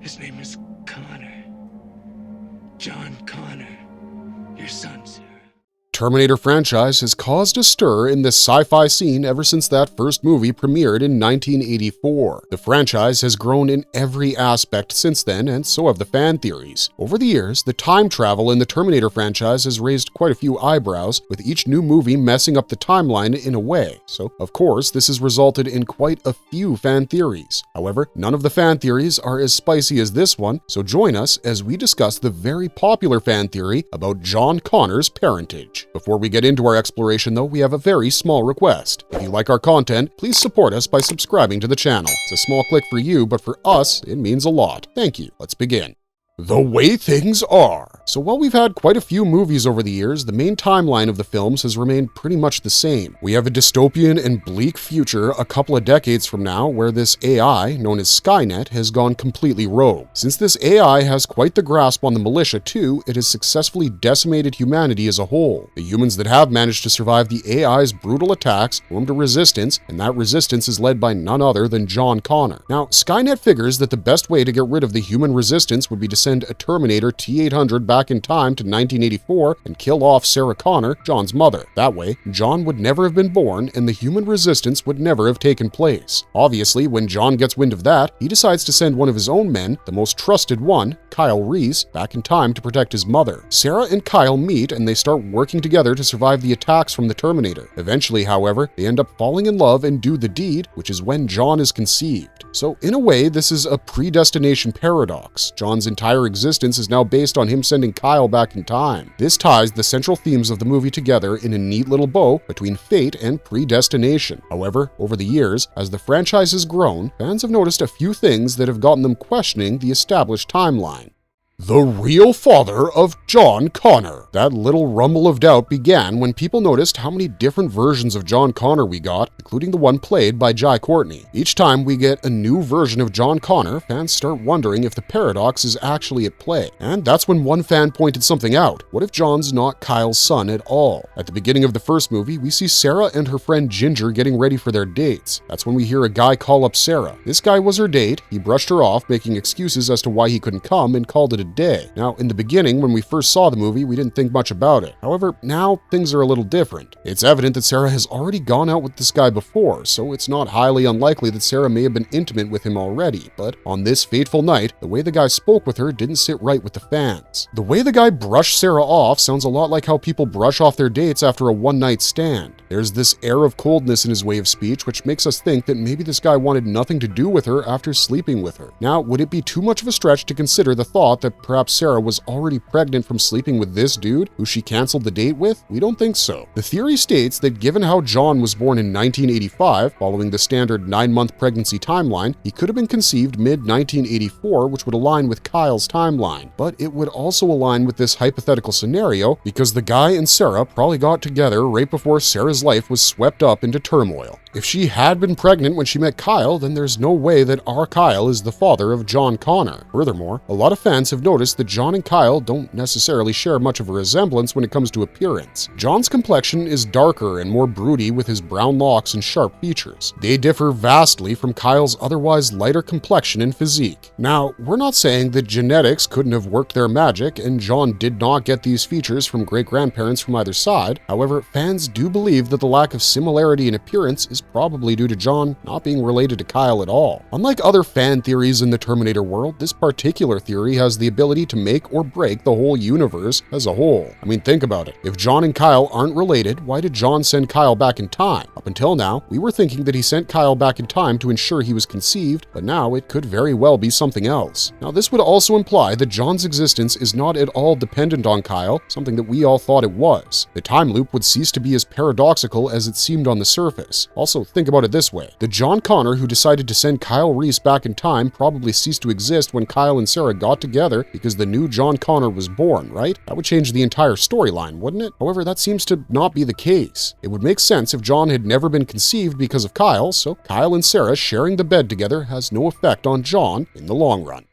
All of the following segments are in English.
His name is Connor. John Connor. Your son, Sarah. Terminator franchise has caused a stir in the sci-fi scene ever since that first movie premiered in 1984. The franchise has grown in every aspect since then, and so have the fan theories. Over the years, the time travel in the Terminator franchise has raised quite a few eyebrows, with each new movie messing up the timeline in a way. So, of course, this has resulted in quite a few fan theories. However, none of the fan theories are as spicy as this one, so join us as we discuss the very popular fan theory about John Connor's parentage. Before we get into our exploration, though, we have a very small request. If you like our content, please support us by subscribing to the channel. It's a small click for you, but for us, it means a lot. Thank you. Let's begin. The way things are. So while we've had quite a few movies over the years, the main timeline of the films has remained pretty much the same. We have a dystopian and bleak future a couple of decades from now where this AI, known as Skynet, has gone completely rogue. Since this AI has quite the grasp on the militia too, it has successfully decimated humanity as a whole. The humans that have managed to survive the AI's brutal attacks formed a resistance, and that resistance is led by none other than John Connor. Now, Skynet figures that the best way to get rid of the human resistance would be to send a Terminator T-800 back in time to 1984 and kill off Sarah Connor, John's mother. That way, John would never have been born and the human resistance would never have taken place. Obviously, when John gets wind of that, he decides to send one of his own men, the most trusted one, Kyle Reese, back in time to protect his mother. Sarah and Kyle meet and they start working together to survive the attacks from the Terminator. Eventually, however, they end up falling in love and do the deed, which is when John is conceived. So in a way, this is a predestination paradox. John's entire existence is now based on him sending Kyle back in time. This ties the central themes of the movie together in a neat little bow between fate and predestination. However, over the years, as the franchise has grown, fans have noticed a few things that have gotten them questioning the established timeline. The real father of John Connor. That little rumble of doubt began when people noticed how many different versions of John Connor we got, including the one played by Jai Courtney. Each time we get a new version of John Connor, fans start wondering if the paradox is actually at play. And that's when one fan pointed something out. What if John's not Kyle's son at all? At the beginning of the first movie, we see Sarah and her friend Ginger getting ready for their dates. That's when we hear a guy call up Sarah. This guy was her date. He brushed her off, making excuses as to why he couldn't come, and called it a day. Now, in the beginning, when we first saw the movie, we didn't think much about it. However, now things are a little different. It's evident that Sarah has already gone out with this guy before, so it's not highly unlikely that Sarah may have been intimate with him already. But on this fateful night, the way the guy spoke with her didn't sit right with the fans. The way the guy brushed Sarah off sounds a lot like how people brush off their dates after a one-night stand. There's this air of coldness in his way of speech, which makes us think that maybe this guy wanted nothing to do with her after sleeping with her. Now, would it be too much of a stretch to consider the thought that perhaps Sarah was already pregnant from sleeping with this dude who she canceled the date with? We don't think so. The theory states that given how John was born in 1985, following the standard 9-month pregnancy timeline, he could have been conceived mid-1984, which would align with Kyle's timeline. But it would also align with this hypothetical scenario because the guy and Sarah probably got together right before Sarah's life was swept up into turmoil. If she had been pregnant when she met Kyle, then there's no way that our Kyle is the father of John Connor. Furthermore, a lot of fans have noticed that John and Kyle don't necessarily share much of a resemblance when it comes to appearance. John's complexion is darker and more broody with his brown locks and sharp features. They differ vastly from Kyle's otherwise lighter complexion and physique. Now, we're not saying that genetics couldn't have worked their magic and John did not get these features from great-grandparents from either side. However, fans do believe that the lack of similarity in appearance is probably due to John not being related to Kyle at all. Unlike other fan theories in the Terminator world, this particular theory has the ability to make or break the whole universe as a whole. I mean, think about it. If John and Kyle aren't related, why did John send Kyle back in time? Up until now, we were thinking that he sent Kyle back in time to ensure he was conceived, but now it could very well be something else. Now, this would also imply that John's existence is not at all dependent on Kyle, something that we all thought it was. The time loop would cease to be as paradoxical as it seemed on the surface. Also, think about it this way. The John Connor who decided to send Kyle Reese back in time probably ceased to exist when Kyle and Sarah got together because the new John Connor was born, right? That would change the entire storyline, wouldn't it? However, that seems to not be the case. It would make sense if John had never been conceived because of Kyle, so Kyle and Sarah sharing the bed together has no effect on John in the long run.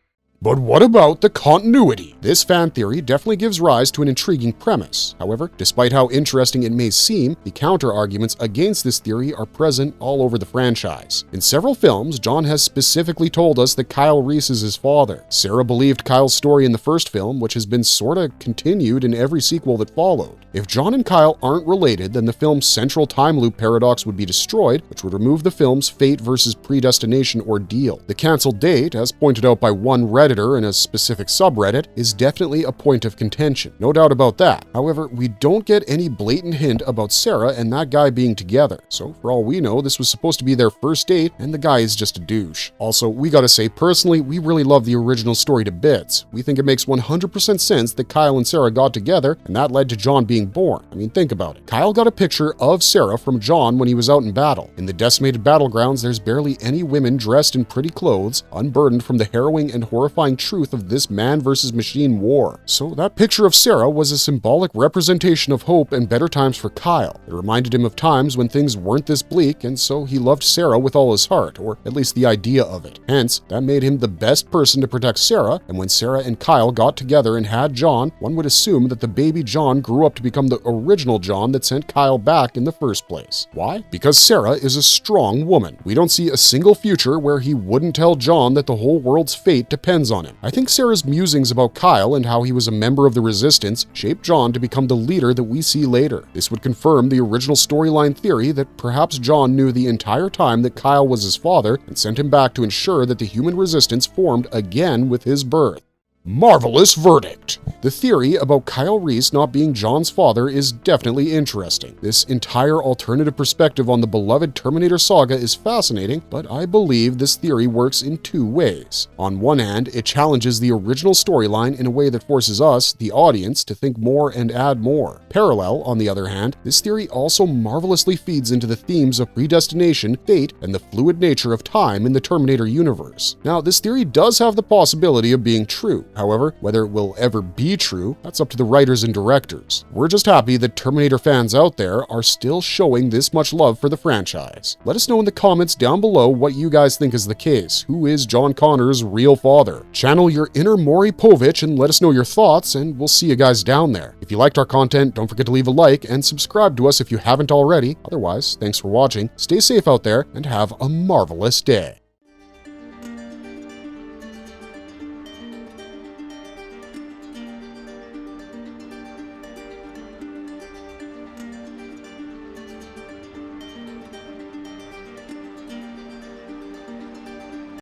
But what about the continuity? This fan theory definitely gives rise to an intriguing premise. However, despite how interesting it may seem, the counter-arguments against this theory are present all over the franchise. In several films, John has specifically told us that Kyle Reese is his father. Sarah believed Kyle's story in the first film, which has been sorta continued in every sequel that followed. If John and Kyle aren't related, then the film's central time loop paradox would be destroyed, which would remove the film's fate versus predestination ordeal. The canceled date, as pointed out by one Redditor in a specific subreddit, is definitely a point of contention. No doubt about that. However, we don't get any blatant hint about Sarah and that guy being together. So for all we know, this was supposed to be their first date and the guy is just a douche. Also, we gotta say, personally, we really love the original story to bits. We think it makes 100% sense that Kyle and Sarah got together and that led to John being born. I mean, think about it. Kyle got a picture of Sarah from John when he was out in battle. In the decimated battlegrounds, there's barely any women dressed in pretty clothes, unburdened from the harrowing and horrifying truth of this man versus machine war. So that picture of Sarah was a symbolic representation of hope and better times for Kyle. It reminded him of times when things weren't this bleak, and so he loved Sarah with all his heart, or at least the idea of it. Hence, that made him the best person to protect Sarah, and when Sarah and Kyle got together and had John, one would assume that the baby John grew up to become the original John that sent Kyle back in the first place. Why? Because Sarah is a strong woman. We don't see a single future where he wouldn't tell John that the whole world's fate depends on him. I think Sarah's musings about Kyle and how he was a member of the Resistance shaped John to become the leader that we see later. This would confirm the original storyline theory that perhaps John knew the entire time that Kyle was his father and sent him back to ensure that the human resistance formed again with his birth. Marvelous verdict! The theory about Kyle Reese not being John's father is definitely interesting. This entire alternative perspective on the beloved Terminator saga is fascinating, but I believe this theory works in two ways. On one hand, it challenges the original storyline in a way that forces us, the audience, to think more and add more. Parallel, on the other hand, this theory also marvelously feeds into the themes of predestination, fate, and the fluid nature of time in the Terminator universe. Now, this theory does have the possibility of being true. However, whether it will ever be true, that's up to the writers and directors. We're just happy that Terminator fans out there are still showing this much love for the franchise. Let us know in the comments down below what you guys think is the case. Who is John Connor's real father? Channel your inner Maury Povich and let us know your thoughts, and we'll see you guys down there. If you liked our content, don't forget to leave a like and subscribe to us if you haven't already. Otherwise, thanks for watching, stay safe out there, and have a marvelous day.